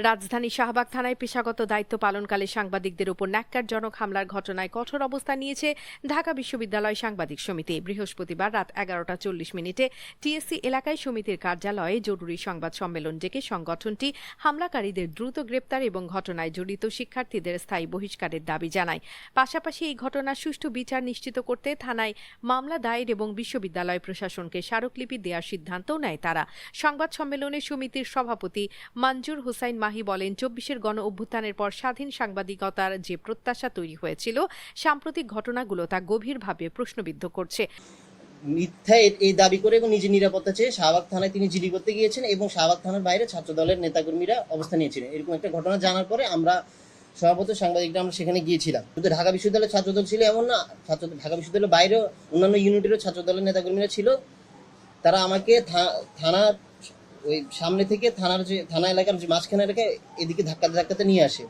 রাজধানী শাহবাগ থানায় পেশাগত দায়িত্ব পালনকালে সাংবাদিকদের উপর ন্যাক্কারজনক হামলার ঘটনায় কঠোর অবস্থান নিয়েছে ঢাকা বিশ্ববিদ্যালয় সাংবাদিক সমিতি। বৃহস্পতিবার রাত 11:40 টিএসসি এলাকায় সমিতির কার্যালয়ে জরুরি সংবাদ সম্মেলন ডেকে সংগঠনটি হামলাকারীদের দ্রুত গ্রেপ্তার এবং ঘটনায় জড়িত শিক্ষার্থীদের স্থায়ী বহিষ্কারের দাবি জানায়। পাশাপাশি এই ঘটনার সুষ্ঠু বিচার নিশ্চিত করতে থানায় মামলা দায়ের এবং বিশ্ববিদ্যালয় প্রশাসনকে স্মারকলিপি দেওয়ার সিদ্ধান্তও নেয় তারা। সংবাদ সম্মেলনে সমিতির সভাপতি মঞ্জুর হোসাইন মাহি বলেন, 24-এর গণ অভ্যুত্থানের পর স্বাধীন সাংবাদিকতার যে প্রত্যাশা তৈরি হয়েছিল, সাম্প্রতিক ঘটনাগুলো তা গভীরভাবে প্রশ্নবিদ্ধ করছে। মিথ্যা এই দাবি করে এবং নিজের নিরাপত্তা চেয়ে শাহবাগ থানায় তিনি জিডি করতে গিয়েছেন এবং শাহবাগ থানার বাইরে ছাত্র দলের নেতাকর্মীরা অবস্থান নিয়েছিলেন। এরকম একটা ঘটনা জানার পরে আমরা সভাপতি সাংবাদিকরা আমরা সেখানে গিয়েছিলাম। শুধু ঢাকা বিশ্ববিদ্যালয়ের ছাত্রদল ছিল এমন না, ঢাকা বিশ্ববিদ্যালয়ের বাইরেও অন্যান্য ইউনিটেরও ছাত্র দলের নেতাকর্মীরা ছিল। তারা আমাকে থানার ওই সামনে থেকে থানা এলাকার যে মাঝখানে এলাকায় এদিকে ধাক্কাতে নিয়ে আসে।